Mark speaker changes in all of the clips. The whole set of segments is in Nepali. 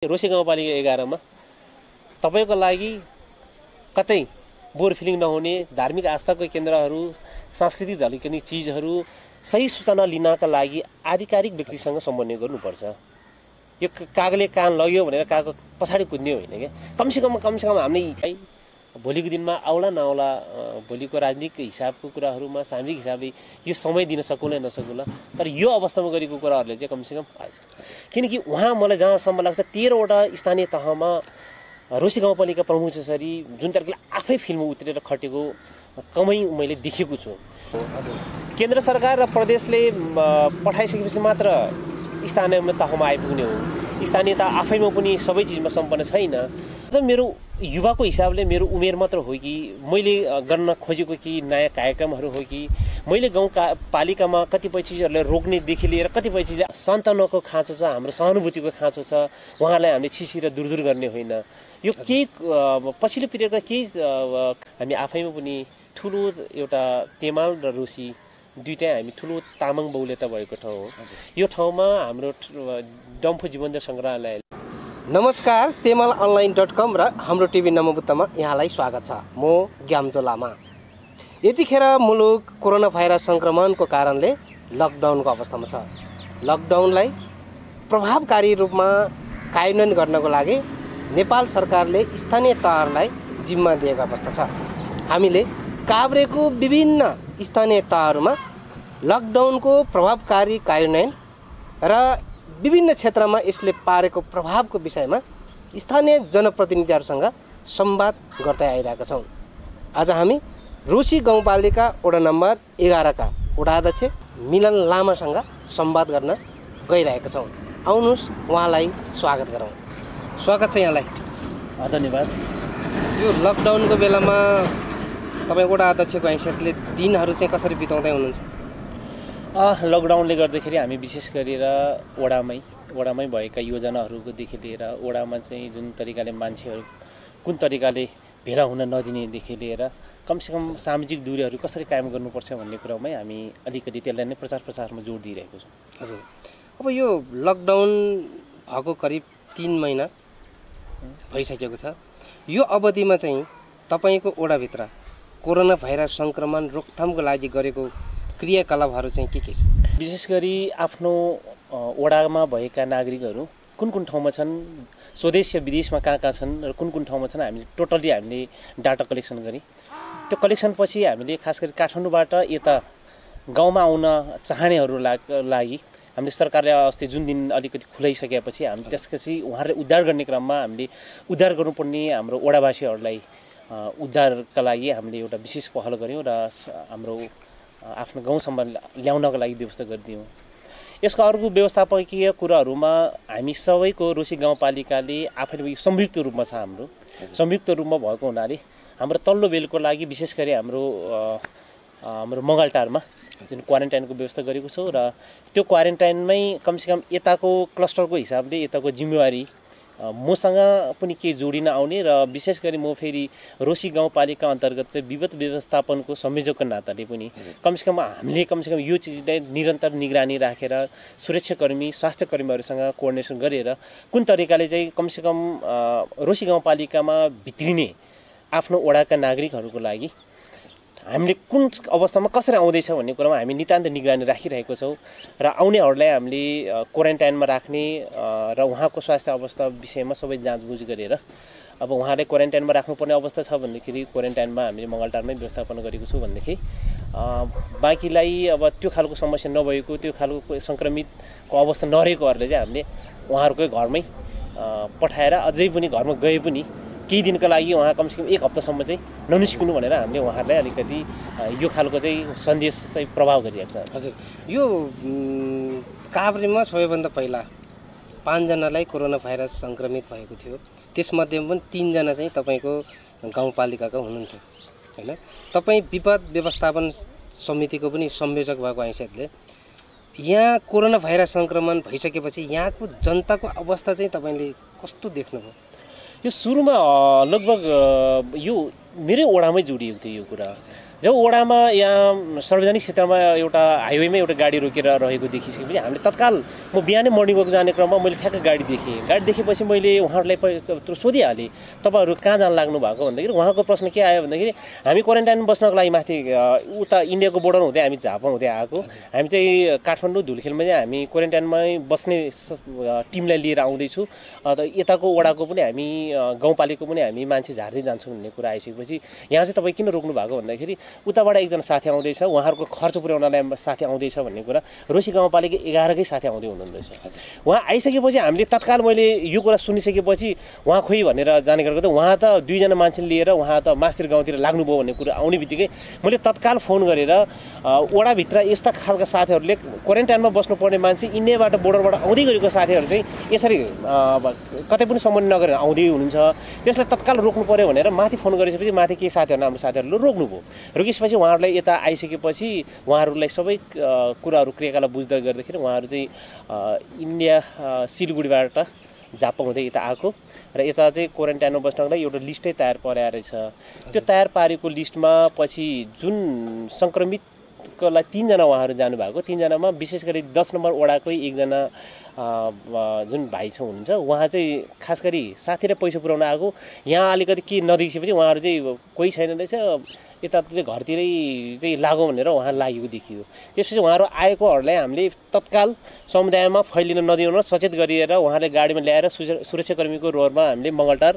Speaker 1: रोसी गाउँपालिका 11 मा तपाईको लागि कतै बोर फिलिङ नहुने धार्मिक आस्थाको केन्द्रहरू, सांस्कृतिक झल्किने चीजहरू सही सूचना लिनका लागि आधिकारिक व्यक्तिसँग सम्बन्ध गर्नुपर्छ। यो कागले कान लग्यो भनेर कागको पछाडी कुद्ने होइन के। कमसेकम हामीले भोलिको दिनमा आउला नआउला भोलिको राजनीतिक हिसाबको कुराहरूमा सामाजिक हिसाबले यो समय दिन सकुला नसकुला, तर यो अवस्थामा गरेको कुराहरूले चाहिँ कमसेकम आएछ। किनकि उहाँ मलाई जहाँसम्म लाग्छ 13 वटा स्थानीय तहमा रोसी गाउँपालिका प्रमुख जसरी जुन तरिकाले आफै फिल्ममा उत्रेर खटेको कमै मैले देखेको छु। केन्द्र सरकार र प्रदेशले पठाइसकेपछि मात्र स्थानीय तहमा आइपुग्ने हो। स्थानीयता आफैमा पनि सबै चिजमा सम्पन्न छैन। मेरो युवाको हिसाबले मेरो उमेर मात्र हो कि मैले गर्न खोजेको कि नयाँ कार्यक्रमहरू हो कि मैले गाउँपालिकामा कतिपय चिजहरूलाई रोक्नेदेखि लिएर कतिपय चिज सन्तानको खाँचो छ, हाम्रो सहानुभूतिको खाँचो छ, उहाँलाई हामीले छिसी र दूर गर्ने होइन। यो केही पछिल्लो पिरियडमा केही हामी आफैमा पनि ठुलो एउटा तेमाल र रोसी दुईटै हामी ठुलो तामाङ बहुल्यता भएको ठाउँ हो। यो ठाउँमा हाम्रो डम्फु जीवन्त सङ्ग्रहालय।
Speaker 2: नमस्कार, temal.online.com र हाम्रो टिभी नमोबुत्तमा यहाँलाई स्वागत छ। म ग्याम्जो लामा। यतिखेर मुलुक कोरोना भाइरस सङ्क्रमणको कारणले लकडाउनको अवस्थामा छ। लकडाउनलाई प्रभावकारी रूपमा कार्यान्वयन गर्नको लागि नेपाल सरकारले स्थानीय तहहरूलाई जिम्मा दिएको अवस्था छ। हामीले काभ्रेको विभिन्न स्थानीय तहहरूमा लकडाउनको प्रभावकारी कार्यान्वयन र विभिन्न क्षेत्रमा यसले पारेको प्रभावको विषयमा स्थानीय जनप्रतिनिधिहरूसँग संवाद गर्दै आइरहेका छौँ। आज हामी रोसी गाउँपालिका वडा नम्बर 11 का वडाध्यक्ष मिलन लामासँग संवाद गर्न गइरहेका छौँ। आउनुहोस् उहाँलाई स्वागत गरौँ। स्वागत छ यहाँलाई।
Speaker 1: धन्यवाद।
Speaker 2: यो लकडाउनको बेलामा तपाईँ वडा अध्यक्षको हैसियतले दिनहरू चाहिँ कसरी बिताउँदै हुनुहुन्छ?
Speaker 1: लकडाउनले गर्दाखेरि हामी विशेष गरेर वडामै भएका योजनाहरूदेखि लिएर वडामा चाहिँ जुन तरिकाले मान्छेहरू कुन तरिकाले भेला हुन नदिनेदेखि लिएर कमसेकम सामाजिक दूरीहरू कसरी कायम गर्नुपर्छ भन्ने कुरामै हामी अलिकति त्यसलाई नै प्रचारमा जोड दिइरहेको छौँ।
Speaker 2: हजुर, अब यो लकडाउन भएको करिब 3 महिना भइसकेको छ। यो अवधिमा चाहिँ तपाईँको वडाभित्र कोरोना भाइरस सङ्क्रमण रोकथामको लागि गरेको क्रियाकलापहरू चाहिँ के छ?
Speaker 1: विशेष गरी आफ्नो वडामा भएका नागरिकहरू कुन ठाउँमा छन्, स्वदेश या विदेशमा कहाँ छन् र कुन ठाउँमा छन्, हामीले डाटा कलेक्सन गऱ्यौँ। त्यो कलेक्सनपछि हामीले खास गरी काठमाडौँबाट यता गाउँमा आउन चाहनेहरू लागि हामीले सरकारले अस्ति जुन दिन अलिकति खुलाइसकेपछि हामी त्यसपछि उहाँहरूले उद्धार गर्ने क्रममा हामीले उद्धार गर्नुपर्ने हाम्रो वडावासीहरूलाई उद्धारका लागि हामीले एउटा विशेष पहल गऱ्यौँ र हाम्रो आफ्नो गाउँसम्म ल्याउनको लागि व्यवस्था गरिदियौँ। यसको अर्को व्यवस्थापकीय कुराहरूमा हामी सबैको रोसी गाउँपालिकाले आफैले संयुक्त रूपमा छ। हाम्रो संयुक्त रूपमा भएको हुनाले हाम्रो तल्लो बेलको लागि विशेष गरी हाम्रो मङ्गलटारमा जुन क्वारेन्टाइनको व्यवस्था गरेको छौँ र त्यो क्वारेन्टाइनमै कमसेकम यताको क्लस्टरको हिसाबले यताको जिम्मेवारी मसँग पनि केही जोडिन आउने र विशेष गरी म फेरि रोसी गाउँपालिका अन्तर्गत चाहिँ विपद व्यवस्थापनको संयोजकको नाताले पनि कमसेकम यो चिजलाई निरन्तर निगरानी राखेर सुरक्षाकर्मी स्वास्थ्यकर्मीहरूसँग कोअर्डिनेसन गरेर कुन तरिकाले चाहिँ कमसेकम रोसी गाउँपालिकामा भित्रिने आफ्नो वडाका नागरिकहरूको लागि हामीले कुन अवस्थामा कसरी आउँदैछ भन्ने कुरामा हामी नितान्त निगरानी राखिरहेको छौँ र आउनेहरूलाई हामीले क्वारेन्टाइनमा राख्ने र उहाँको स्वास्थ्य अवस्था विषयमा सबै जाँचबुझ गरेर अब उहाँले क्वारेन्टाइनमा राख्नुपर्ने अवस्था छ भनेदेखि क्वारेन्टाइनमा हामीले मङ्गलटारमै व्यवस्थापन गरेको छु भनेदेखि बाँकीलाई अब त्यो खालको समस्या नभएको त्यो खालको सङ्क्रमितको अवस्था नरहेकोहरूले चाहिँ हामीले उहाँहरूकै घरमै पठाएर अझै पनि घरमा गए पनि केही दिनको लागि उहाँ कमसेकम 1 हप्तासम्म चाहिँ ननिस्किनु भनेर हामीले उहाँहरूलाई अलिकति यो खालको चाहिँ सन्देश चाहिँ प्रभाव गरिरहेको छ।
Speaker 2: हजुर, यो काभ्रेमा सबैभन्दा पहिला 5 जनालाई कोरोना भाइरस सङ्क्रमित भएको थियो। त्यसमध्येमा पनि 3 जना चाहिँ तपाईँको गाउँपालिकाका हुनुहुन्थ्यो होइन? तपाईँ विपद व्यवस्थापन समितिको पनि संयोजक भएको हैसियतले यहाँ कोरोना भाइरस सङ्क्रमण भइसकेपछि यहाँको जनताको अवस्था चाहिँ तपाईँले कस्तो देख्नुभयो?
Speaker 1: यो सुरुमा लगभग यो मेरै वडामै जोडिएको थियो यो कुरा। जब वडामा यहाँ सार्वजनिक क्षेत्रमा एउटा हाइवेमा एउटा गाडी रोकेर रहेको देखिसकेपछि हामीले तत्काल म बिहानै मर्निङ वक जाने क्रममा मैले ठ्याक्क गाडी देखेपछि मैले उहाँहरूलाई सोधिहालेँ तपाईँहरू कहाँ जान लाग्नु भएको भन्दाखेरि उहाँको प्रश्न के आयो भन्दाखेरि हामी क्वारेन्टाइनमा बस्नको लागि माथि उता इन्डियाको बोर्डर हुँदै हामी झापा हुँदै आएको हामी चाहिँ काठमाडौँ धुलिखेलमा चाहिँ हामी क्वारेन्टाइनमै बस्ने टिमलाई लिएर आउँदैछु यताको वडाको पनि हामी गाउँपालिकाको पनि हामी मान्छे झार्दै जान्छौँ भन्ने कुरा आइसकेपछि यहाँ चाहिँ तपाईँ किन रोक्नु भएको भन्दाखेरि उताबाट एकजना साथी आउँदैछ उहाँहरूको खर्च पुर्याउनलाई साथी आउँदैछ भन्ने कुरा रोसी गाउँपालिका 11कै साथी आउँदै हुनुहुँदैछ उहाँ आइसकेपछि हामीले तत्काल मैले यो कुरा सुनिसकेपछि उहाँ खोइ भनेर जाने गरेको त उहाँ त 2 जना मान्छे लिएर उहाँ त मास्तिर गाउँतिर लाग्नुभयो भन्ने कुरा आउने बित्तिकै मैले तत्काल फोन गरेर वडाभित्र यस्ता खालका साथीहरूले क्वारेन्टाइनमा बस्नुपर्ने मान्छे इन्डियाबाट बोर्डरबाट आउँदै गरेको साथीहरू चाहिँ यसरी कतै पनि सम्बन्ध नगरेर आउँदै हुनुहुन्छ त्यसलाई तत्काल रोक्नु पर्यो भनेर माथि फोन गरिसकेपछि माथि के साथीहरू हाम्रो साथीहरूले रोक्नुभयो रोकिसकेपछि उहाँहरूलाई यता आइसकेपछि उहाँहरूलाई सबै कुराहरू क्रियाकलाप बुझ्दै गर्दाखेरि उहाँहरू चाहिँ इन्डिया सिलगढीबाट झापा हुँदै यता आएको र यता चाहिँ क्वारेन्टाइनमा बस्नको लागि एउटा लिस्टै तयार पारेको रहेछ त्यो तयार पारेको लिस्टमा पछि जुन सङ्क्रमितको लागि 3 जना उहाँहरू जानुभएको 3 जनामा विशेष गरी 10 नम्बर वडाकै एकजना जुन भाइ छ हुनुहुन्छ उहाँ चाहिँ खास गरी साथीले पैसा पुर्याउन आएको यहाँ अलिकति के नदेखिएपछि उहाँहरू चाहिँ कोही छैन रहेछ यता चाहिँ घरतिरै चाहिँ लागो भनेर उहाँ लागेको देखियो त्यसपछि उहाँहरू आएकोहरूलाई हामीले तत्काल समुदायमा फैलिन नदिउन सचेत गरिएर उहाँले गाडीमा ल्याएर सुरक्षाकर्मीको रोरमा हामीले मङ्गलटार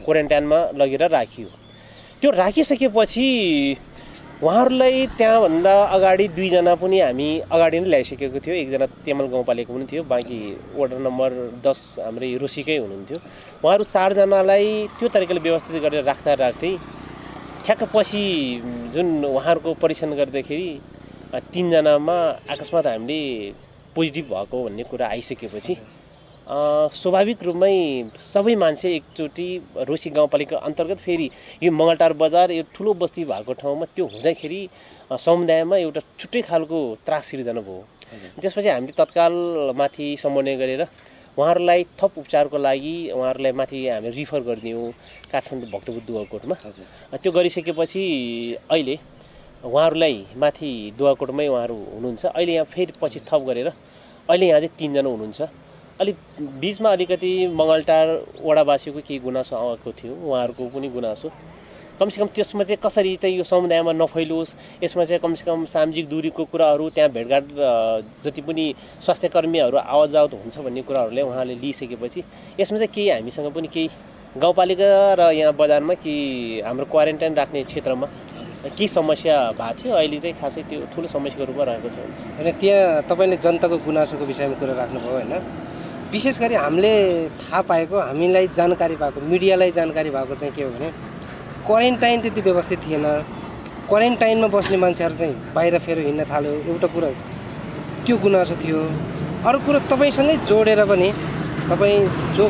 Speaker 1: क्वारेन्टाइनमा लगेर राखियो त्यो राखिसकेपछि उहाँहरूलाई त्यहाँभन्दा अगाडि 2 जना पनि हामी अगाडि नै ल्याइसकेको थियो एकजना तेमल गाउँपालिका पनि थियो बाँकी वार्ड नम्बर 10 हाम्रै रोसीकै हुनुहुन्थ्यो उहाँहरू 4 जनालाई त्यो तरिकाले व्यवस्थित गरेर राख्दै ठ्याक्क पछि जुन उहाँहरूको परीक्षण गर्दाखेरि 3 जनामा अकस्मात हामीले पोजिटिभ भएको भन्ने कुरा आइसकेपछि स्वाभाविक रूपमै सबै मान्छे एकचोटि रोसी गाउँपालिका अन्तर्गत फेरि यो मङ्गलटार बजार यो ठुलो बस्ती भएको ठाउँमा त्यो हुँदाखेरि समुदायमा एउटा छुट्टै खालको त्रास सिर्जना भयो त्यसपछि हामीले तत्काल माथि समन्वय गरेर उहाँहरूलाई थप उपचारको लागि उहाँहरूलाई माथि हामी रिफर गरिदियौँ काठमाडौँ भक्तपुर दुवाकोटमा त्यो गरिसकेपछि अहिले उहाँहरूलाई माथि दुवाकोटमै उहाँहरू हुनुहुन्छ अहिले यहाँ फेरि पछि थप गरेर अहिले यहाँ चाहिँ 3 जना हुनुहुन्छ अलिक बीचमा अलिकति मङ्गलटार वडावासीको केही गुनासो आएको थियो उहाँहरूको पनि गुनासो कमसेकम त्यसमा चाहिँ कसरी चाहिँ यो समुदायमा नफैलोस् यसमा चाहिँ कमसेकम सामाजिक दूरीको कुराहरू त्यहाँ भेटघाट जति पनि स्वास्थ्यकर्मीहरू आवत जावत हुन्छ भन्ने कुराहरूले उहाँले लिइसकेपछि यसमा चाहिँ केही हामीसँग पनि केही गाउँपालिका र यहाँ बजारमा कि हाम्रो क्वारेन्टाइन राख्ने क्षेत्रमा के समस्या भएको थियो अहिले चाहिँ खासै त्यो ठुलो समस्याको रूपमा रहेको छ
Speaker 2: होइन त्यहाँ तपाईँले जनताको गुनासोको विषयमा कुरा राख्नुभयो होइन विशेष गरी हामीले थाहा पाएको हामीलाई जानकारी भएको मिडियालाई जानकारी भएको चाहिँ के हो भने क्वारेन्टाइन त्यति व्यवस्थित थिएन क्वारेन्टाइनमा बस्ने मान्छेहरू चाहिँ बाहिर फेरि हिँड्न थाल्यो एउटा कुरा त्यो गुनासो थियो अरू कुरो तपाईँसँगै जोडेर पनि तपाईँ जो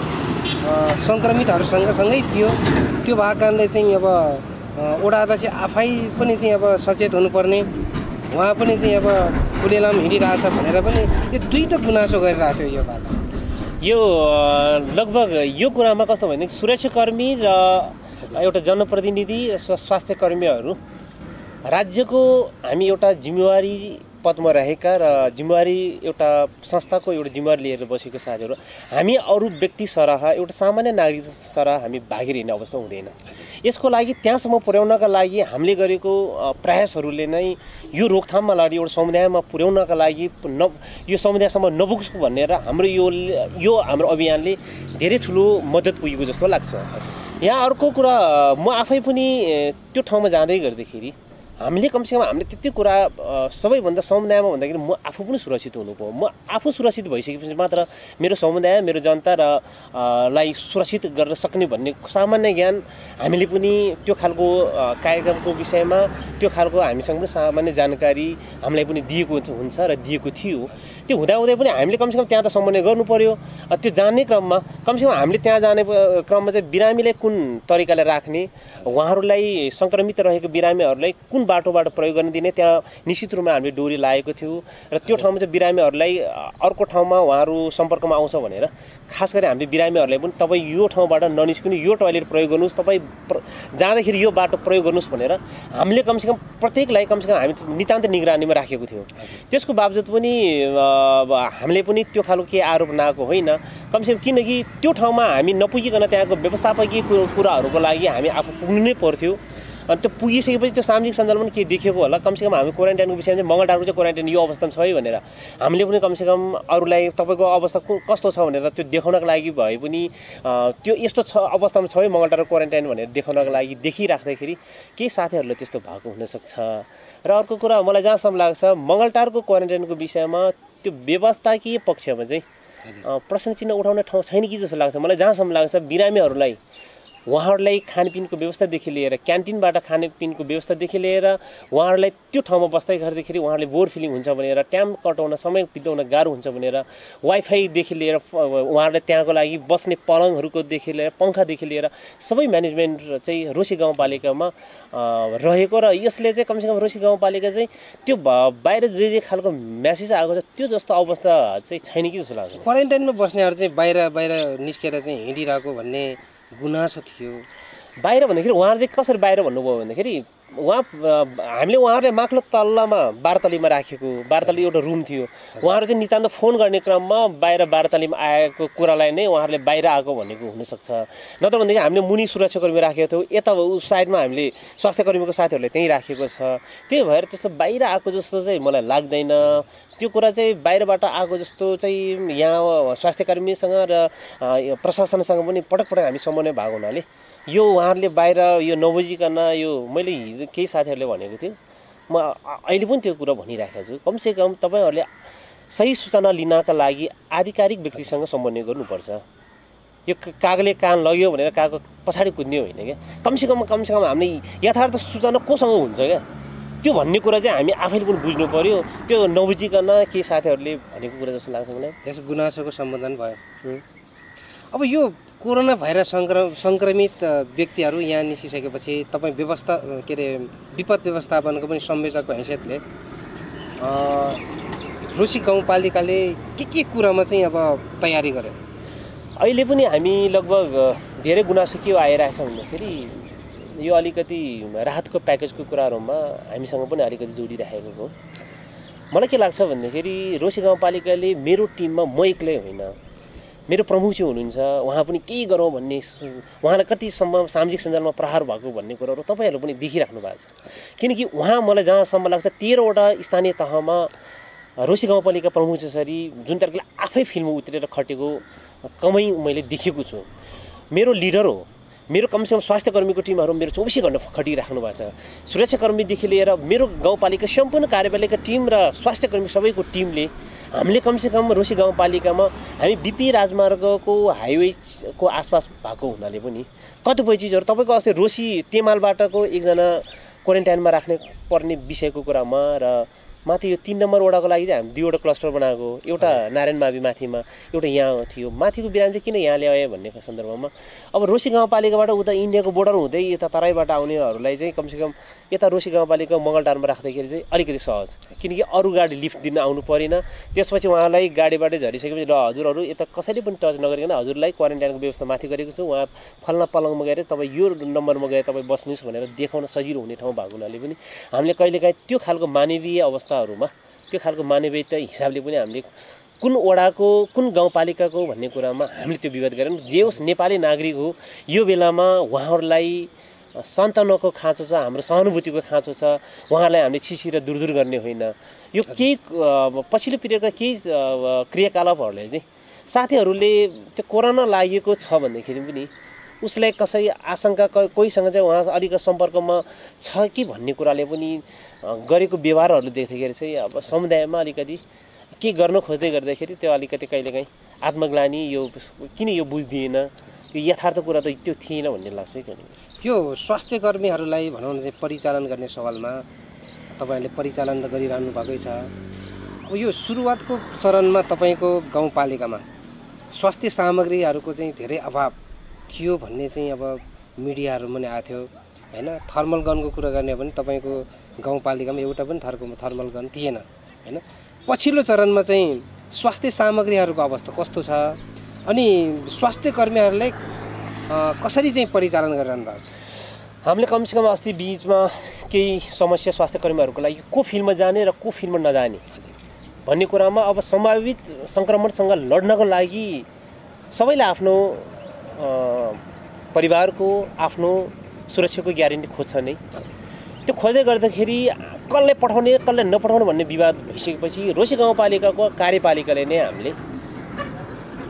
Speaker 2: सङ्क्रमितहरूसँग सँगै थियो त्यो भएको कारणले चाहिँ अब वडा अध्यक्ष आफै पनि चाहिँ अब सचेत हुनुपर्ने उहाँ पनि चाहिँ अब खुलेलाम हिँडिरहेछ भनेर पनि यो 2टा गुनासो गरिरहेको थियो यो बात
Speaker 1: यो लगभग यो कुरामा कस्तो भने सुरक्षाकर्मी र एउटा जनप्रतिनिधि स्वास्थ्य कर्मीहरू राज्यको हामी एउटा जिम्मेवारी पदमा रहेका र जिम्मेवारी एउटा संस्थाको एउटा जिम्मेवारी लिएर बसेको साथीहरू हामी अरू व्यक्ति सरह एउटा सामान्य नागरिक सरह हामी भागेर हिँड्ने अवस्था हुँदैन यसको लागि त्यहाँसम्म पुर्याउनका लागि हामीले गरेको प्रयासहरूले नै यो रोकथाममा लागि एउटा समुदायमा पुर्याउनका लागि यो समुदायसम्म नपुग्छ भनेर हाम्रो यो हाम्रो अभियानले धेरै ठुलो मद्दत पुगेको जस्तो लाग्छ यहाँ अर्को कुरा म आफै पनि त्यो ठाउँमा जाँदै गर्दाखेरि हामीले कमसेकम हामीले त्यति कुरा सबैभन्दा समुदायमा भन्दाखेरि म आफू पनि सुरक्षित हुनुको म आफू सुरक्षित भइसकेपछि मात्र मेरो समुदाय मेरो जनता र लाई सुरक्षित गर्न सक्ने भन्ने सामान्य ज्ञान हामीले पनि त्यो खालको कार्यक्रमको विषयमा त्यो खालको हामीसँग पनि सामान्य जानकारी हामीलाई पनि दिएको हुन्छ र दिएको थियो त्यो हुँदाहुँदै पनि हामीले कमसेकम त्यहाँ त समन्वय गर्नु पर्यो त्यो जाने क्रममा कमसेकम हामीले त्यहाँ जाने क्रममा चाहिँ बिरामीलाई कुन तरिकाले राख्ने उहाँहरूलाई सङ्क्रमित रहेको बिरामीहरूलाई कुन बाटोबाट प्रयोग गर्न दिने त्यहाँ निश्चित रूपमा हामीले डोरी लागेको थियो र त्यो ठाउँमा चाहिँ बिरामीहरूलाई अर्को ठाउँमा उहाँहरू सम्पर्कमा आउँछ भनेर खास गरी हामीले बिरामीहरूलाई पनि तपाईँ यो ठाउँबाट ननिस्किनु यो टोयलेट प्रयोग गर्नुहोस् तपाईँ जाँदाखेरि यो बाटो प्रयोग गर्नुहोस् भनेर हामीले कमसेकम प्रत्येकलाई कमसेकम हामी नितान्त निगरानीमा राखेको थियौँ। त्यसको बावजुद पनि हामीले पनि त्यो खालको केही आरोप नआएको होइन। कमसेकम किनकि त्यो ठाउँमा हामी नपुगिकन त्यहाँको व्यवस्थापकीय कुराहरूको लागि हामी आफू पुग्नु नै पर्थ्यो। अनि त्यो पुगिसकेपछि त्यो सामाजिक सञ्जालमा पनि के देखेको होला, कमसेकम हामी क्वारेन्टाइनको विषयमा चाहिँ मङ्गलटारको चाहिँ क्वारेन्टाइन यो अवस्थामा छ है भनेर हामीले पनि कमसेकम अरूलाई तपाईँको अवस्था कस्तो छ भनेर त्यो देखाउनको लागि भए पनि त्यो यस्तो छ अवस्थामा छ है मङ्गलटारको क्वारेन्टाइन भनेर देखाउनको लागि देखिराख्दाखेरि केही साथीहरूले त्यस्तो भएको हुनसक्छ। र अर्को कुरा मलाई जहाँसम्म लाग्छ मङ्गलटारको क्वारेन्टाइनको विषयमा त्यो व्यवस्थाकीय पक्षमा चाहिँ प्रश्न चिन्ह उठाउने ठाउँ छैन कि जस्तो लाग्छ मलाई। जहाँसम्म लाग्छ बिरामीहरूलाई उहाँहरूलाई खानपिनको व्यवस्थादेखि लिएर क्यान्टिनबाट खानपिनको व्यवस्थादेखि लिएर उहाँहरूलाई त्यो ठाउँमा बस्दै गर्दाखेरि उहाँहरूले बोर फिलिङ हुन्छ भनेर टाइम कटाउन समय बिताउन गाह्रो हुन्छ भनेर वाइफाईदेखि लिएर उहाँहरूलाई त्यहाँको लागि बस्ने पलङहरूकोदेखि लिएर पङ्खादेखि लिएर सबै म्यानेजमेन्ट चाहिँ रोसी गाउँपालिकामा रहेको र यसले चाहिँ कमसेकम रोसी गाउँपालिका चाहिँ त्यो बाहिर जे खालको म्यासेज आएको छ त्यो जस्तो अवस्था चाहिँ छैन कि जस्तो लाग्छ।
Speaker 2: क्वारेन्टाइनमा बस्नेहरू चाहिँ बाहिर निस्केर चाहिँ हिँडिरहेको भन्ने गुनासो थियो।
Speaker 1: बाहिर भन्दाखेरि उहाँहरू चाहिँ कसरी बाहिर भन्नुभयो भन्दाखेरि हामीले उहाँहरूले माथिल्लो तल्लामा 12 तलीमा राखेको 12 तली एउटा रुम थियो। उहाँहरू चाहिँ नितान्त फोन गर्ने क्रममा बाहिर 12 तलीमा आएको कुरालाई नै उहाँहरूले बाहिर आएको भनेको हुनसक्छ। नत्र भनेदेखि हामीले मुनि सुरक्षाकर्मी राखेको थियौँ, यता उस साइडमा हामीले स्वास्थ्यकर्मीको साथीहरूले त्यहीँ राखेको छ। त्यही भएर त्यस्तो बाहिर आएको जस्तो चाहिँ मलाई लाग्दैन। त्यो कुरा चाहिँ बाहिरबाट आएको जस्तो चाहिँ यहाँ स्वास्थ्यकर्मीसँग र प्रशासनसँग पनि पटक पटक हामी समन्वय भएको हुनाले यो उहाँहरूले बाहिर यो नबुझिकन यो मैले हिजो केही साथीहरूले भनेको थियो, म अहिले पनि त्यो कुरा भनिराखेको छु। कमसेकम तपाईँहरूले सही सूचना लिनका लागि आधिकारिक व्यक्तिसँग समन्वय गर्नुपर्छ। यो कागले कान लग्यो भनेर कागको पछाडि कुद्ने होइन क्या। कमसेकम हामीले यथार्थ सूचना कोसँग हुन्छ क्या त्यो भन्ने कुरा चाहिँ हामी आफैले पनि बुझ्नु पर्यो। त्यो नबुझिकन केही साथीहरूले भनेको कुरा जस्तो लाग्छ मलाई।
Speaker 2: त्यस गुनासोको सम्बोधन भयो। अब यो कोरोना भाइरस सङ्क्रमित व्यक्तिहरू यहाँ निस्किसकेपछि तपाईँ विपद व्यवस्थापनको पनि संयोजकको हैसियतले रोसी गाउँपालिकाले के कुरामा चाहिँ अब तयारी गर्यो?
Speaker 1: अहिले पनि हामी लगभग धेरै गुनासो के आइरहेछ भन्दाखेरि यो अलिकति राहतको प्याकेजको कुराहरूमा हामीसँग पनि अलिकति जोडिराखेको हो। मलाई के लाग्छ भन्दाखेरि रोसी गाउँपालिकाले मेरो टिममा म एक्लै होइन, मेरो प्रमुख चाहिँ हुनुहुन्छ, उहाँ पनि केही गरौँ भन्ने उहाँलाई कतिसम्म सामाजिक सञ्जालमा प्रहार भएको भन्ने कुराहरू तपाईँहरू पनि देखिराख्नु भएको छ। किनकि उहाँ मलाई जहाँसम्म लाग्छ 13वटा स्थानीय तहमा रोसी गाउँपालिका प्रमुख जसरी जुन तरिकाले आफै फिल्डमा उत्रेर खटेको कमै मैले देखेको छु। मेरो लिडर हो, मेरो कमसेकम स्वास्थ्यकर्मीको टिमहरू मेरो 24 घण्टा खटिराख्नु भएको छ। सुरक्षाकर्मीदेखि लिएर मेरो गाउँपालिका सम्पूर्ण कार्यपालिका टिम र स्वास्थ्यकर्मी सबैको टिमले हामीले कमसेकम रोसी गाउँपालिकामा हामी बिपी राजमार्गको हाइवेको आसपास भएको हुनाले पनि कतिपय चिजहरू तपाईँको अस्ति रोसी तेमालबाटको एकजना क्वारेन्टाइनमा राख्ने पर्ने विषयको कुरामा र माथि यो 3 नम्बर वडाको लागि चाहिँ हामी 2वटा क्लस्टर बनाएको, एउटा नारायण मावि माथिमा एउटा यहाँ थियो। माथिको बिरामी चाहिँ किन यहाँ ल्याए भन्ने सन्दर्भमा अब रोसी गाउँपालिकाबाट उता इन्डियाको बोर्डर हुँदै यता तराईबाट आउनेहरूलाई चाहिँ कमसेकम यता रोसी गाउँपालिका मङ्गलटारमा राख्दाखेरि चाहिँ अलिकति सहज, किनकि अरू गाडी लिफ्ट दिन आउनु परेन। त्यसपछि उहाँलाई गाडीबाटै झरिसकेपछि ल हजुरहरू यता कसैले पनि टच नगरिकन हजुरलाई क्वारेन्टाइनको व्यवस्था माथि गरेको छु, उहाँ फल्ना पलङमा गएर तपाईँ यो नम्बरमा गएर तपाईँ बस्नुहोस् भनेर देखाउन सजिलो हुने ठाउँ भएको हुनाले पनि हामीले कहिलेकाहीँ त्यो खालको मानवीय अवस्थाहरूमा त्यो खालको मानवीयता हिसाबले पनि हामीले कुन वडाको कुन गाउँपालिकाको भन्ने कुरामा हामीले त्यो विवाद गरेन। जे होस् नेपाली नागरिक हो, यो बेलामा उहाँहरूलाई सन्तानको खाँचो छ, हाम्रो सहानुभूतिको खाँचो छ, उहाँहरूलाई हामीले छिसी र दुरदुर गर्ने होइन। यो केही पछिल्लो पिरियडका केही क्रियाकलापहरूले चाहिँ साथीहरूले त्यो कोरोना लागेको छ भन्दाखेरि पनि उसलाई कसै आशंका कोहीसँग चाहिँ उहाँ अलिक सम्पर्कमा छ कि भन्ने कुराले पनि गरेको व्यवहारहरू देख्दाखेरि चाहिँ अब समुदायमा अलिकति के गर्न खोज्दै गर्दाखेरि त्यो अलिकति कहिलेकाहीँ आत्मग्लानी यो किन यो बुझ्दिएन, यो यथार्थ कुरा त त्यो थिएन भन्ने लाग्छ है।
Speaker 2: यो स्वास्थ्य कर्मीहरूलाई भनौँ चाहिँ परिचालन गर्ने सवालमा तपाईँहरूले परिचालन त गरिरहनु भएकै छ। अब यो सुरुवातको चरणमा तपाईँको गाउँपालिकामा स्वास्थ्य सामग्रीहरूको चाहिँ धेरै अभाव थियो भन्ने चाहिँ अब मिडियाहरूमा पनि आएको थियो होइन। थर्मल गनको कुरा गर्ने हो भने तपाईँको गाउँपालिकामा एउटा पनि थर्मल गन थिएन होइन। पछिल्लो चरणमा चाहिँ स्वास्थ्य सामग्रीहरूको अवस्था कस्तो छ अनि स्वास्थ्य कर्मीहरूलाई कसरी चाहिँ परिचालन गरिरहनु भएको छ?
Speaker 1: हामीले कमसेकम अस्ति बिचमा केही समस्या स्वास्थ्य कर्मीहरूको लागि को फिल्डमा जाने र को फिल्डमा नजाने भन्ने कुरामा अब सम्भावित सङ्क्रमणसँग लड्नको लागि सबैले आफ्नो परिवारको आफ्नो सुरक्षाको ग्यारेन्टी खोज्छ नै। त्यो खोज्दै गर्दाखेरि कसले पठाउने कसले नपठाउने भन्ने विवाद भइसकेपछि रोसी गाउँपालिकाको कार्यपालिकाले नै हामीले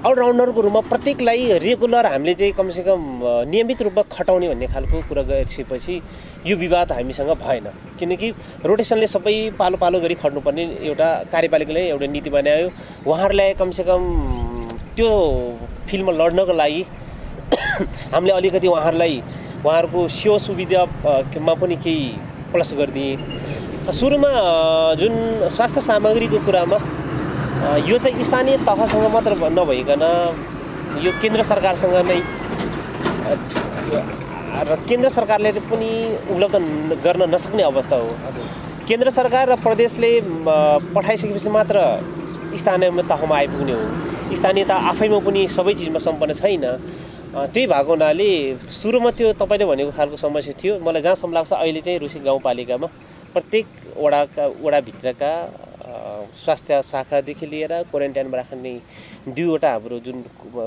Speaker 1: अलराउन्डरको रूपमा प्रत्येकलाई रेगुलर हामीले चाहिँ कमसेकम नियमित रूपमा खटाउने भन्ने खालको कुरा गरिसकेपछि यो विवाद हामीसँग भएन, किनकि रोटेसनले सबै पालो पालो गरी खट्नुपर्ने एउटा कार्यपालिकाले एउटा नीति बनायो। उहाँहरूलाई कमसेकम त्यो फिल्डमा लड्नको लागि हामीले अलिकति उहाँहरूको सेवा सुविधामा पनि केही प्लस गरिदिए। सुरुमा जुन स्वास्थ्य सामग्रीको कुरामा यो चाहिँ स्थानीय तहसँग मात्र नभइकन यो केन्द्र सरकारसँग नै र केन्द्र सरकारले पनि उपलब्ध गर्न नसक्ने अवस्था हो। केन्द्र सरकार र प्रदेशले पठाइसकेपछि मात्र स्थानीय तहमा आइपुग्ने हो। स्थानीय तह आफैमा पनि सबै चिजमा सम्पन्न छैन। त्यही भएको हुनाले सुरुमा त्यो तपाईँले भनेको खालको समस्या थियो। मलाई जहाँसम्म लाग्छ अहिले चाहिँ रोसी गाउँपालिकामा प्रत्येक वडाभित्रका स्वास्थ्य शाखादेखि लिएर क्वारेन्टाइनमा राख्ने 2वटा हाम्रो जुन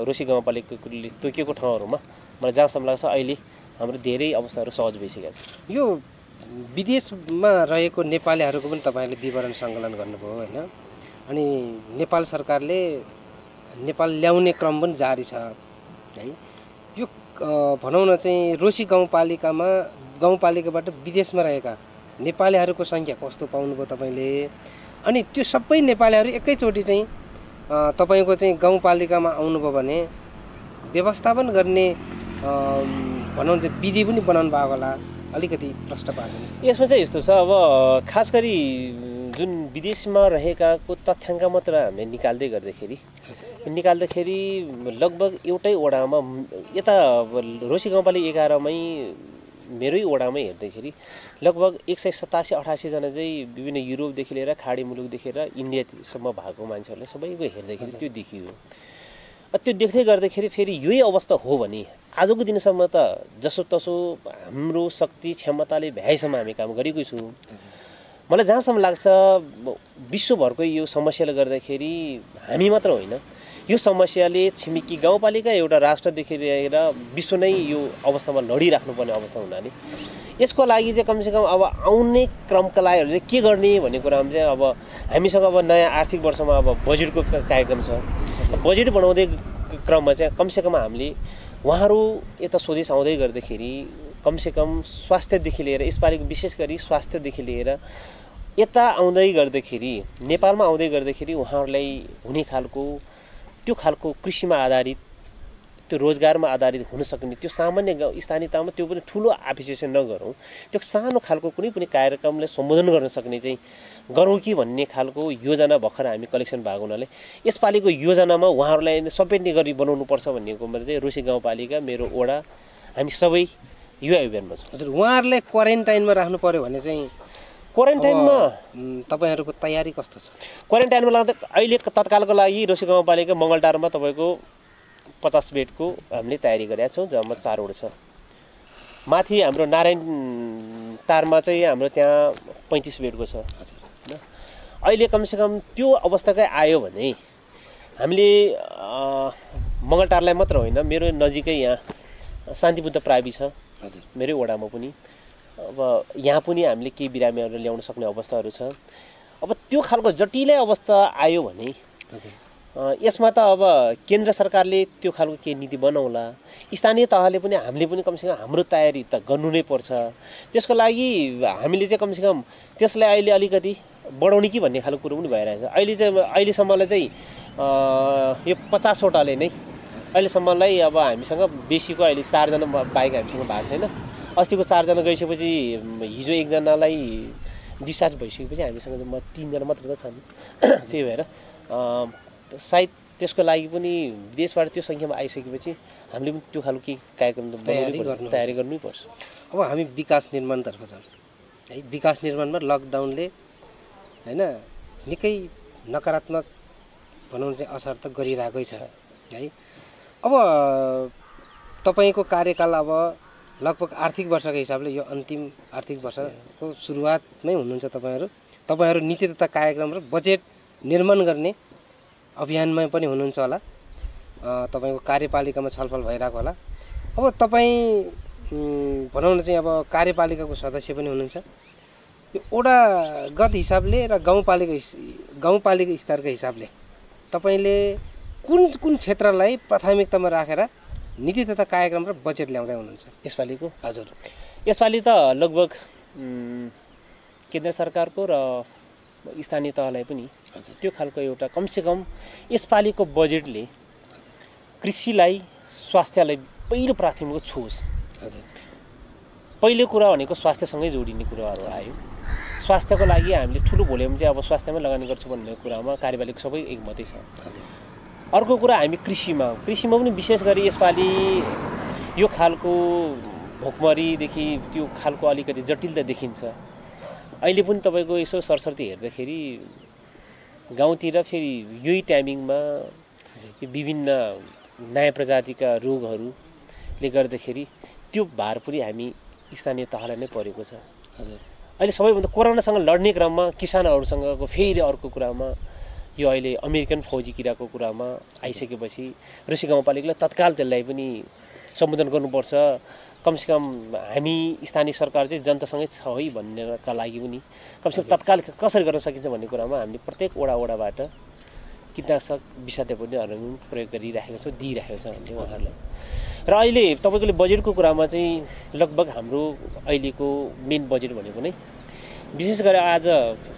Speaker 1: रोसी गाउँपालिकाले तोकेको ठाउँहरूमा मलाई जहाँसम्म लाग्छ अहिले हाम्रो धेरै अवस्थाहरू सहज भइसकेको छ।
Speaker 2: यो विदेशमा रहेको नेपालीहरूको पनि तपाईँले विवरण सङ्कलन गर्नुभयो होइन, अनि नेपाल सरकारले नेपाल ल्याउने क्रम पनि जारी छ है। यो भनौँ न चाहिँ रोसी गाउँपालिकाबाट विदेशमा रहेका नेपालीहरूको सङ्ख्या कस्तो पाउनुभयो तपाईँले, अनि त्यो सबै नेपालीहरू एकैचोटि चाहिँ तपाईँको चाहिँ गाउँपालिकामा आउनुभयो भने व्यवस्थापन गर्ने भनौँ चाहिँ विधि पनि बनाउनु भएको होला, अलिकति प्रश्न पार्नु।
Speaker 1: यसमा चाहिँ यस्तो छ, अब खास गरी जुन विदेशमा रहेकाको तथ्याङ्क मात्र हामीले निकाल्दाखेरि लगभग एउटै वडामा यता रोसी गाउँपालिका 11मै मेरै वडामै हेर्दाखेरि लगभग 187-88 जना चाहिँ विभिन्न युरोपदेखि लिएर खाडी मुलुकदेखि लिएर इन्डियासम्म भएको मान्छेहरूले सबैको हेर्दाखेरि त्यो देखियो। त्यो देख्दै गर्दाखेरि फेरि यही अवस्था हो भने आजको दिनसम्म त जसोतसो हाम्रो शक्ति क्षमताले भ्याएसम्म हामी काम गरेकै छौँ। मलाई जहाँसम्म लाग्छ विश्वभरको यो समस्याले गर्दाखेरि हामी मात्र होइन, यो समस्याले छिमेकी गाउँपालिका एउटा राष्ट्रदेखि लिएर विश्व नै यो अवस्थामा लडिराख्नुपर्ने अवस्था हुनाले यसको लागि चाहिँ कमसेकम अब आउने क्रमका लागि के गर्ने भन्ने कुरामा चाहिँ अब हामीसँग अब नयाँ आर्थिक वर्षमा अब बजेटको कार्यक्रम छ। बजेट बनाउँदै क्रममा चाहिँ कमसेकम हामीले उहाँहरू यता स्वदेश आउँदै गर्दाखेरि कमसेकम स्वास्थ्यदेखि लिएर यसपालिको विशेष गरी स्वास्थ्यदेखि लिएर यता आउँदै गर्दाखेरि नेपालमा आउँदै गर्दाखेरि उहाँहरूलाई हुने खालको त्यो खालको कृषिमा आधारित त्यो रोजगारमा आधारित हुन सक्ने त्यो सामान्य स्थानीय तहमा त्यो पनि ठुलो एप्रिसिएसन नगरौँ, त्यो सानो खालको कुनै पनि कार्यक्रमले सम्बोधन गर्न सक्ने चाहिँ गरौँ कि भन्ने खालको योजना भर्खर हामी कलेक्सन भएको हुनाले यसपालिको योजनामा उहाँहरूलाई समेट्ने गरी बनाउनुपर्छ भन्नेकोमा चाहिँ रोसी गाउँपालिका मेरो वडा हामी सबै युवा अभियानमा छौँ।
Speaker 2: हजुर, उहाँहरूलाई क्वारेन्टाइनमा राख्नु पर्यो भने चाहिँ
Speaker 1: क्वारेन्टाइनमा
Speaker 2: तपाईँहरूको तयारी कस्तो छ?
Speaker 1: क्वारेन्टाइनमा लाग्दा अहिले तत्कालको लागि रोसी गाउँपालिका मङ्गलटारमा तपाईँको 50 बेडको हामीले तयारी गरेका छौँ, जम्मा 4 वडा छ। माथि हाम्रो नारायण टारमा चाहिँ हाम्रो त्यहाँ 35 बेडको छ। अहिले कमसेकम त्यो अवस्थाकै आयो भने हामीले मङ्गलटारलाई मात्र होइन, मेरो नजिकै यहाँ शान्तिबुद्ध प्रावि छ मेरै वडामा पनि, अब यहाँ पनि हामीले केही बिरामीहरू ल्याउन सक्ने अवस्थाहरू छ। अब त्यो खालको जटिलै अवस्था आयो भने यसमा त अब केन्द्र सरकारले त्यो खालको केही नीति बनाउला, स्थानीय तहले पनि हामीले पनि कमसेकम हाम्रो तयारी त गर्नु नै पर्छ। त्यसको लागि हामीले चाहिँ कमसेकम त्यसलाई अहिले अलिकति बढाउने कि भन्ने खालको कुरो पनि भइरहेछ। अहिलेसम्मलाई चाहिँ यो 50 वटाले नै अहिलेसम्मलाई अब हामीसँग बेसीको अहिले 4 जना बाहेक हामीसँग भएको छैन। अस्तिको 4 जना गइसकेपछि हिजो 1 जनालाई डिस्चार्ज भइसकेपछि हामीसँग 3 जना मात्र त छन्। त्यही भएर सायद त्यसको लागि पनि विदेशबाट त्यो सङ्ख्यामा आइसकेपछि हामीले पनि त्यो खालको केही कार्यक्रम तयारी गर्नै पर्छ।
Speaker 2: अब हामी विकास निर्माणतर्फ छौँ है। विकास निर्माणमा लकडाउनले हैन निकै नकारात्मक भनौँ चाहिँ असर त गरिरहेकै छ है। अब तपाईँको कार्यकाल अब लगभग आर्थिक वर्षको हिसाबले यो अन्तिम आर्थिक वर्षको सुरुवातमै हुनुहुन्छ तपाईहरू नीति तथा कार्यक्रम र बजेट निर्माण गर्ने अभियानमा पनि हुनुहुन्छ होला। तपाईको कार्यपालिकामा छलफल भइरहेको होला। अब तपाईँ भनौँ न चाहिँ अब कार्यपालिकाको सदस्य पनि हुनुहुन्छ। यो वडागत हिसाबले र गाउँपालिका स्तरको हिसाबले तपाईले कुन क्षेत्रलाई प्राथमिकतामा राखेर नीति तथा कार्यक्रम र बजेट ल्याउँदै हुनुहुन्छ
Speaker 1: यसपालिको?
Speaker 2: हजुर,
Speaker 1: यसपालि त लगभग केन्द्र सरकारको र स्थानीय तहलाई पनि त्यो खालको एउटा कमसेकम यसपालिको बजेटले कृषिलाई स्वास्थ्यलाई पहिलो प्राथमिकता छोस्।
Speaker 2: हजुर,
Speaker 1: पहिलो कुरा भनेको स्वास्थ्यसँगै जोडिने कुराहरू आयो। स्वास्थ्यको लागि हामीले ठुलो भोल्युम चाहिँ अब स्वास्थ्यमै लगानी गर्छु भन्ने कुरामा कार्यपालिका सबै एकमतै छ। अर्को कुरा हामी कृषिमा पनि विशेष गरी यसपालि यो खालको भोकमरीदेखि त्यो खालको अलिकति जटिलता देखिन्छ। अहिले पनि तपाईँको यसो सरसर्ती हेर्दाखेरि गाउँतिर फेरि यही टाइमिङमा विभिन्न नयाँ प्रजातिका रोगहरूले गर्दाखेरि त्यो भार पनि हामी स्थानीय तहलाई नै परेको छ।
Speaker 2: हजुर,
Speaker 1: अहिले सबैभन्दा कोरोनासँग लड्ने क्रममा किसानहरूसँगको फेरि अर्को कुरामा यो अहिले अमेरिकन फौजी किराको कुरामा आइसकेपछि रुसी गाउँपालिकाले तत्काल त्यसलाई पनि सम्बोधन गर्नुपर्छ। कमसेकम हामी स्थानीय सरकार चाहिँ जनतासँगै छ है भन्नेका लागि पनि कमसेकम तत्काल कसरी गर्न सकिन्छ भन्ने कुरामा हामीले प्रत्येक वडाबाट कीटनाशक विषाद्य पनि प्रयोग गरिराखेको छौँ, दिइराखेको छ हामीले उहाँहरूलाई। र अहिले तपाईँकोले बजेटको कुरामा चाहिँ लगभग हाम्रो अहिलेको मेन बजेट भनेको नै विशेष गरेर आज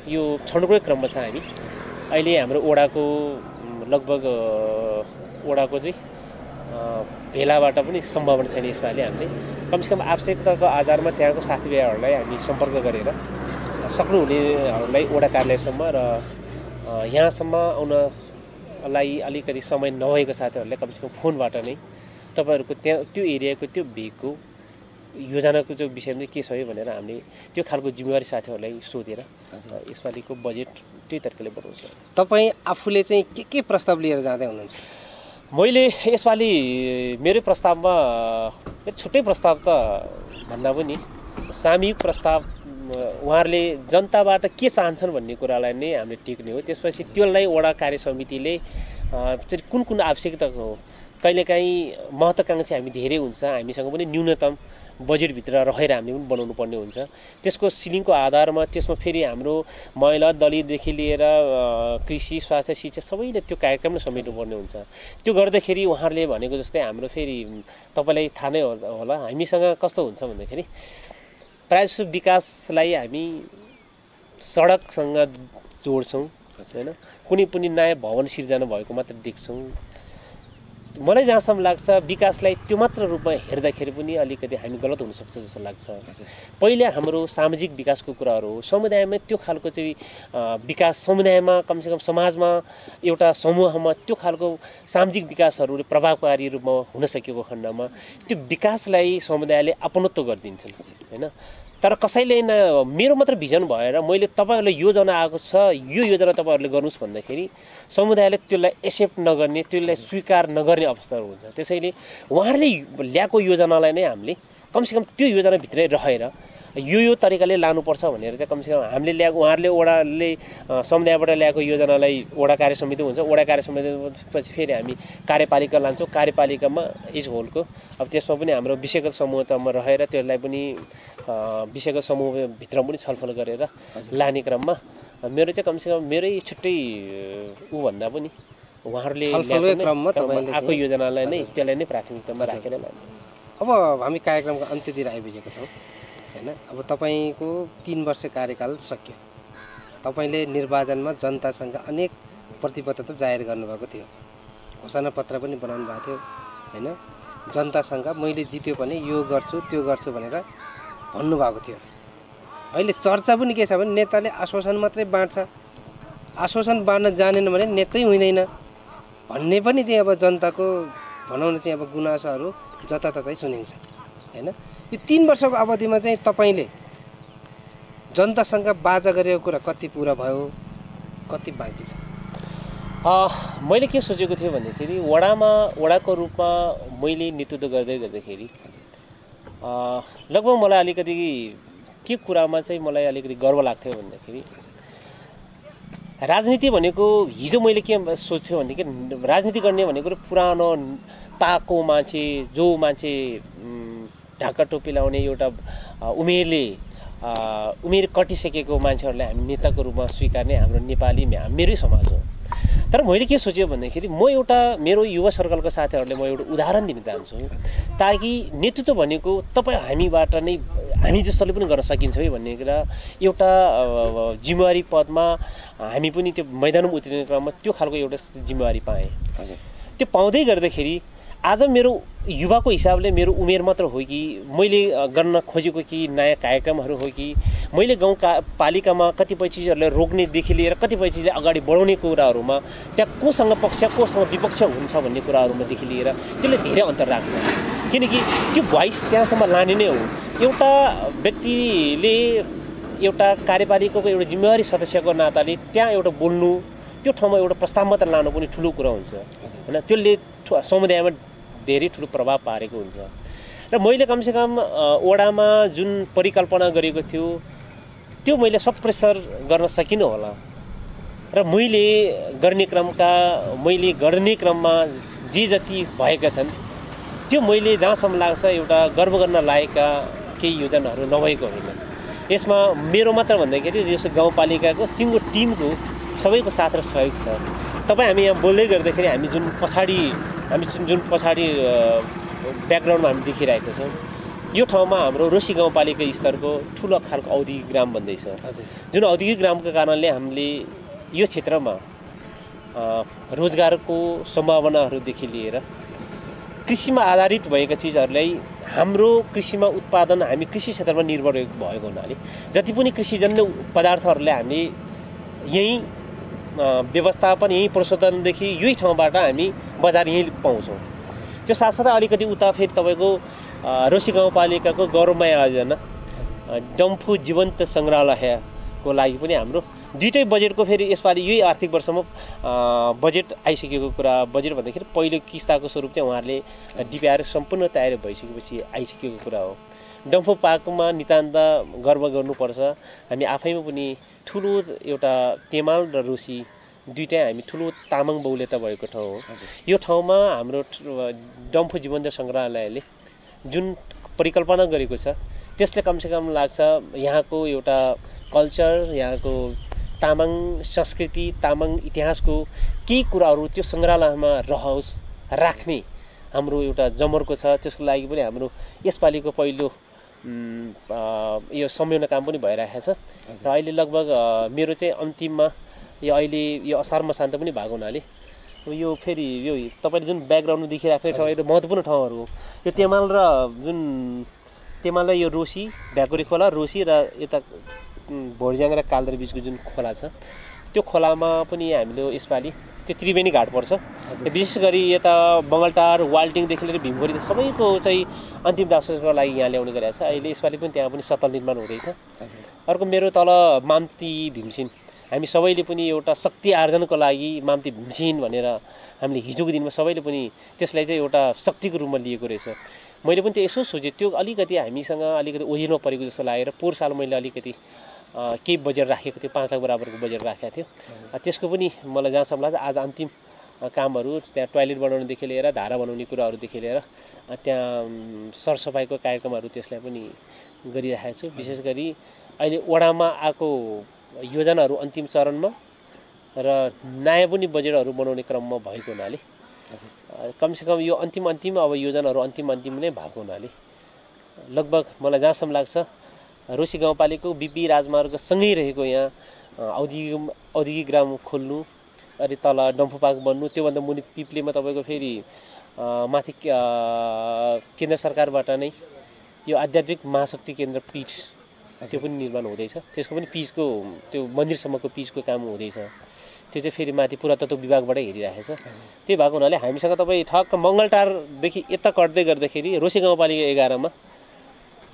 Speaker 1: यो छनौटकै क्रममा छ। हामी अहिले हाम्रो वडाको लगभग वडाको चाहिँ भेलाबाट पनि सम्भावना छैन। यसपालि हामीले कमसेकम आवश्यकताको आधारमा त्यहाँको साथीभाइहरूलाई हामी सम्पर्क गरेर सक्नुहुनेहरूलाई वडा कार्यालयसम्म र यहाँसम्म आउनलाई अलिकति समय नभएको साथीहरूलाई कमसेकम फोनबाट नै तपाईँहरूको त्यहाँ त्यो एरियाको त्यो भेगको योजनाको जो विषयमा चाहिँ के छ भनेर हामीले त्यो खालको जिम्मेवारी साथीहरूलाई सोधेर यसपालिको बजेट त्यही तरिकाले बनाउँछ।
Speaker 2: तपाईँ आफूले चाहिँ के प्रस्ताव लिएर जाँदै हुनुहुन्छ?
Speaker 1: मैले यसपालि मेरै प्रस्तावमा छुट्टै प्रस्ताव त भन्दा पनि सामूहिक प्रस्ताव उहाँहरूले जनताबाट के चाहन्छन् भन्ने कुरालाई नै हामीले टेक्ने हो। त्यसपछि त्यसलाई वडा कार्य समितिले चाहिँ कुन आवश्यकताको हो, कहिलेकाहीँ महत्त्वाकांक्षी हामी धेरै हुन्छ, हामीसँग पनि न्यूनतम बजेटभित्र रहेर हामीले पनि बनाउनु पर्ने हुन्छ। त्यसको सिलिङको आधारमा त्यसमा फेरि हाम्रो महिला दलितदेखि लिएर कृषि स्वास्थ्य शिक्षा सबैले त्यो कार्यक्रम समेट्नुपर्ने हुन्छ। त्यो गर्दाखेरि उहाँहरूले भनेको जस्तै हाम्रो फेरि तपाईँलाई थाहा नै होला हामीसँग कस्तो हुन्छ भन्दाखेरि प्रायः विकासलाई हामी सडकसँग जोड्छौँ होइन, कुनै पनि नयाँ भवन सिर्जना भएको मात्र देख्छौँ। मलाई जहाँसम्म लाग्छ विकासलाई त्यो मात्र रूपमा हेर्दाखेरि पनि अलिकति हामी गलत हुनसक्छ जस्तो लाग्छ। पहिला हाम्रो सामाजिक विकासको कुराहरू हो, समुदायमा त्यो खालको चाहिँ विकास समुदायमा कमसेकम समाजमा एउटा समूहमा त्यो खालको सामाजिक विकासहरूले प्रभावकारी रूपमा हुन सकेको खण्डमा त्यो विकासलाई समुदायले अपनत्व गरिदिन्छन् होइन। तर कसैले मेरो मात्र भिजन भएर मैले तपाईँहरूलाई योजना आएको छ यो योजना तपाईँहरूले गर्नुहोस् भन्दाखेरि समुदायले त्यसलाई एक्सेप्ट नगर्ने, त्यसलाई स्वीकार नगर्ने अवस्था हुन्छ। त्यसैले उहाँहरूले ल्याएको योजनालाई नै हामीले कमसेकम त्यो योजनाभित्रै रहेर यो तरिकाले लानुपर्छ भनेर चाहिँ कमसेकम हामीले ल्याएको उहाँहरूले वडाले समुदायबाट ल्याएको योजनालाई वडा कार्य समिति हुन्छ, वडा कार्य समितिपछि फेरि हामी कार्यपालिका लान्छौँ। कार्यपालिकामा एज होलको अब त्यसमा पनि हाम्रो विषयगत समूहमा रहेर त्यसलाई पनि विषयगत समूहभित्र पनि छलफल गरेर लाने क्रममा मेरो चाहिँ कमसेकम मेरै छुट्टै भन्दा पनि उहाँहरूले आएको योजनालाई नै त्यसलाई नै प्राथमिकतामा राखेर लाने।
Speaker 2: अब हामी कार्यक्रमको अन्त्यतिर आइपुगेका छौँ होइन। अब तपाईँको 3 वर्ष कार्यकाल सक्यो। तपाईँले निर्वाचनमा जनतासँग अनेक प्रतिबद्धता जाहेर गर्नुभएको थियो, घोषणा पत्र पनि बनाउनु भएको थियो होइन। जनतासँग मैले जित्यो भने यो गर्छु त्यो गर्छु भनेर भन्नुभएको थियो। अहिले चर्चा पनि के छ भने नेताले आश्वासन मात्रै बाँड्छ, आश्वासन बाँड्न जानेन भने नेतै हुँदैन भन्ने पनि चाहिँ अब जनताको भनौँ न चाहिँ अब गुनासोहरू जताततै सुनिन्छ होइन। यो 3 वर्षको अवधिमा चाहिँ तपाईँले जनतासँग बाजा गरेको कुरा कति पुरा भयो, कति बाँकी छ?
Speaker 1: मैले के सोचेको थिएँ भन्दाखेरि वडाको रूपमा मैले नेतृत्व गर्दाखेरि लगभग मलाई अलिकति के कुरामा चाहिँ मलाई अलिकति गर्व लाग्थ्यो भन्दाखेरि राजनीति भनेको हिजो मैले के सोच्थ्यो भनेदेखि राजनीति गर्ने भनेको पुरानो पाको मान्छे जो मान्छे ढाका टोपी लाउने एउटा उमेर कटिसकेको मान्छेहरूलाई हामी नेताको रूपमा स्वीकार्ने हाम्रो नेपाली मेरै समाज हो। तर मैले के सोचेँ भन्दाखेरि म एउटा मेरो युवा सर्कलको साथीहरूलाई म एउटा उदाहरण दिन चाहन्छु ताकि नेतृत्व भनेको तपाईँ हामीबाट नै हामी जस्तोले पनि गर्न सकिन्छ है भन्ने कुरा एउटा जिम्मेवारी पदमा हामी पनि त्यो मैदानमा उत्रिने क्रममा त्यो खालको एउटा जिम्मेवारी पाएँ। त्यो पाउँदै गर्दाखेरि आज मेरो युवाको हिसाबले मेरो उमेर मात्र हो कि मैले गर्न खोजेको कि नयाँ कार्यक्रमहरू हो कि मैले गाउँपालिकामा कतिपय चिजहरूलाई रोक्नेदेखि लिएर कतिपय चिजले अगाडि बढाउने कुराहरूमा त्यहाँ कोसँग पक्ष कोसँग विपक्ष हुन्छ भन्ने कुराहरूमादेखि लिएर त्यसले धेरै अन्तर राख्छ। किनकि त्यो भोइस त्यहाँसम्म लाने नै हो। एउटा व्यक्तिले एउटा कार्यपालिकाको एउटा जिम्मेवारी सदस्यको नाताले त्यहाँ एउटा बोल्नु त्यो ठाउँमा एउटा प्रस्ताव मात्र लानु पनि ठुलो कुरा हुन्छ हैन। त्यसले समुदायमा धेरै ठुलो प्रभाव पारेको हुन्छ। र मैले कमसेकम वडामा जुन परिकल्पना गरेको थियो त्यो मैले सब प्रेसर गर्न सकिनँ होला। र मैले गर्ने क्रममा जे जति भएका छन् त्यो मैले जहाँसम्म लाग्छ एउटा गर्व गर्न लायकका केही योजनाहरू नभएको होइन। यसमा मेरो मात्र भन्दाखेरि यस गाउँपालिकाको सिङ्गो टिमको सबैको साथ र सहयोग छ। तपाईँ हामी यहाँ बोल्दै गर्दाखेरि हामी जुन पछाडि ब्याकग्राउन्डमा हामी देखिरहेको छौँ यो ठाउँमा हाम्रो रोसी गाउँपालिका स्तरको ठुलो खालको औद्योगिक ग्राम बन्दैछ। जुन औद्योगिक ग्रामको कारणले हामीले यो क्षेत्रमा रोजगारको सम्भावनाहरूदेखि लिएर कृषिमा आधारित भएका चिजहरूलाई हाम्रो कृषिमा उत्पादन हामी कृषि क्षेत्रमा निर्भर भएको हुनाले जति पनि कृषिजन्य पदार्थहरूलाई हामीले यही व्यवस्थापन यही प्रशोधनदेखि यही ठाउँबाट हामी बजार यहीँ पाउँछौँ। त्यो साथसाथै अलिकति उता फेरि तपाईँको रोसी गाउँपालिकाको गौरवमय आयोजना डम्फु जीवन्त सङ्ग्रहालयको लागि पनि हाम्रो दुईटै बजेटको फेरि यसपालि यही आर्थिक वर्षमा बजेट आइसकेको कुरा। बजेट भन्दाखेरि पहिलो किस्ताको स्वरूप चाहिँ उहाँहरूले डिपिआर सम्पूर्ण तयारी भइसकेपछि आइसकेको कुरा हो। डम्फु पार्कमा नितान्त गर्व गर्नुपर्छ। हामी आफैमा पनि ठुलो एउटा तेमाल र रोसी दुईटै हामी ठुलो तामाङ बहुल्यता भएको ठाउँ हो। यो ठाउँमा हाम्रो डम्फु जीवन्त सङ्ग्रहालयले जुन परिकल्पना गरेको छ त्यसले कमसेकम लाग्छ यहाँको एउटा कल्चर यहाँको तामाङ संस्कृति तामाङ इतिहासको केही कुराहरू त्यो सङ्ग्रहालयमा रहोस् राख्ने हाम्रो एउटा जमर्को छ। त्यसको लागि पनि हाम्रो यसपालिको पहिलो यो सम्झौता काम पनि भइरहेको छ। र अहिले लगभग मेरो चाहिँ अन्तिममा यो अहिले यो असार मसान्त पनि भएको हुनाले यो फेरि यो तपाईँले जुन ब्याकग्राउन्डमा देखिरहेको ठाउँ एकदम महत्त्वपूर्ण ठाउँहरू हो। यो तेमाल र यो रोसी भ्याकुरी खोला रोसी र यता भोरज्याङ र कालदर बिचको जुन खोला छ त्यो खोलामा पनि हामीले यसपालि त्यो त्रिवेणी घाट पर्छ। विशेष गरी यता बङ्गलटार वाल्टिङदेखि लिएर भीमखोरी सबैको चाहिँ अन्तिम दासको लागि यहाँ ल्याउने गरेको छ। अहिले यसपालि पनि त्यहाँ पनि सतल निर्माण हुँदैछ। अर्को मेरो तल माम्ती भीमसेन हामी सबैले पनि एउटा शक्ति आर्जनको लागि माम्ती भीमसेन भनेर हामीले हिजोको दिनमा सबैले पनि त्यसलाई चाहिँ एउटा शक्तिको रूपमा लिएको रहेछ। मैले पनि त्यो यसो सोचेँ त्यो अलिकति हामीसँग अलिकति ओझेलमा परेको जस्तो लागेर पोहोर साल मैले अलिकति केही बजेट राखेको थियो 5 लाख बराबरको बजेट राखेको थियो। त्यसको पनि मलाई जहाँसम्म लाग्छ आज अन्तिम कामहरू त्यहाँ टोयलेट बनाउनेदेखि लिएर धारा बनाउने कुराहरूदेखि लिएर त्यहाँ सरसफाइको कार्यक्रमहरू त्यसलाई पनि गरिरहेको छु। विशेष गरी अहिले वडामा आएको योजनाहरू अन्तिम चरणमा र नयाँ पनि बजेटहरू बनाउने क्रममा भएको हुनाले कमसेकम यो अन्तिम अब योजनाहरू अन्तिम नै भएको हुनाले लगभग मलाई जहाँसम्म लाग्छ रोसी गाउँपालिकाको बिपी राजमार्ग सँगै रहेको यहाँ औद्योगिक ग्राम खोल्नु अनि तल डम्फु पार्क बन्नु त्योभन्दा मुनि पिप्लेमा तपाईँको फेरि माथि केन्द्र सरकारबाट नै यो आध्यात्मिक महाशक्ति केन्द्र पीठ त्यो पनि निर्माण हुँदैछ। त्यसको पनि पिचको त्यो मन्दिरसम्मको पिचको काम हुँदैछ। त्यो चाहिँ फेरि माथि पुरातत्व विभागबाटै हेरिरहेको छ। त्यही भएको हुनाले हामीसँग तपाईँ ठक्क मङ्गलटारदेखि यता कट्दै गर्दाखेरि रोसी गाउँपालिका 11 मा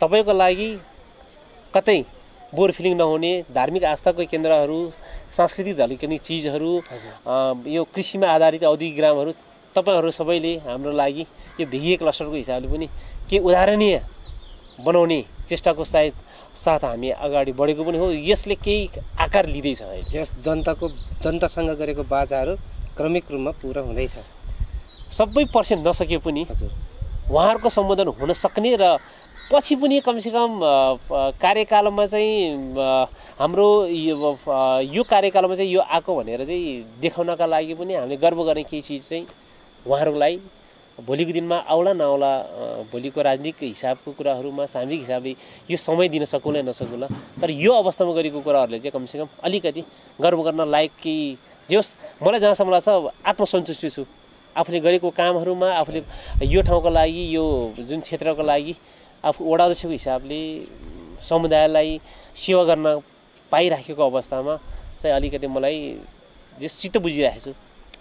Speaker 1: तपाईँको लागि कतै बोर फिलिङ नहुने धार्मिक आस्थाको केन्द्रहरू सांस्कृतिक झल्किने चिजहरू यो कृषिमा आधारित औद्योगिक ग्रामहरू तपाईँहरू सबैले हाम्रो लागि यो भेगिए क्लस्टरको हिसाबले पनि के उदाहरणीय बनाउने चेष्टाको साथ हामी अगाडि बढेको पनि हो। यसले केही आकार लिँदैछ।
Speaker 2: यस जनतासँग गरेको बाचाहरू क्रमिक रूपमा पुरा हुँदैछ।
Speaker 1: सबै पर्सेन्ट नसके पनि
Speaker 2: हजुर
Speaker 1: उहाँहरूको सम्बोधन हुन सक्ने र पछि पनि कमसेकम कार्यकालमा चाहिँ हाम्रो यो कार्यकालमा चाहिँ यो आएको भनेर चाहिँ देखाउनका लागि पनि हामीले गर्व गर्ने केही चिज चाहिँ उहाँहरूलाई भोलिको दिनमा आउला नआउला, भोलिको राजनीतिक हिसाबको कुराहरूमा सामाजिक हिसाबले यो समय दिन सकुला नसकुला, तर यो अवस्थामा गरेको कुराहरूले चाहिँ कमसेकम अलिकति गर्व गर्न लायक कि जे होस्, मलाई जहाँसम्म लाग्छ आत्मसन्तुष्टि छु आफूले गरेको कामहरूमा। आफूले यो ठाउँको लागि, यो जुन क्षेत्रको लागि आफू वडा अध्यक्षको हिसाबले समुदायलाई सेवा गर्न पाइराखेको अवस्थामा चाहिँ अलिकति मलाई चित्त बुझिरहेको छु।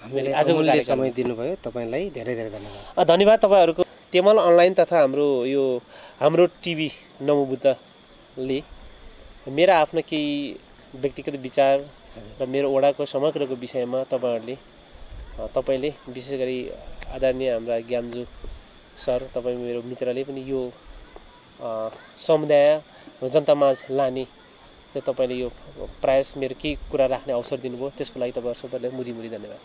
Speaker 2: हामीले आजको समय दिनुभयो, तपाईँलाई धेरै धेरै धन्यवाद।
Speaker 1: धन्यवाद तपाईँहरूको। तेमल अनलाइन तथा हाम्रो टिभी नमोबुद्धले मेरा आफ्ना केही व्यक्तिगत विचार र मेरो वडाको समग्रको विषयमा तपाईँले विशेष गरी आदरणीय हाम्रा ज्ञामजु सर, तपाईँ मेरो मित्रले पनि यो समुदाय जनतामाझ लाने तपाईँले यो प्रयास मेरो केही कुरा राख्ने अवसर दिनुभयो, त्यसको लागि तपाईँहरू सबैलाई मुरी धन्यवाद।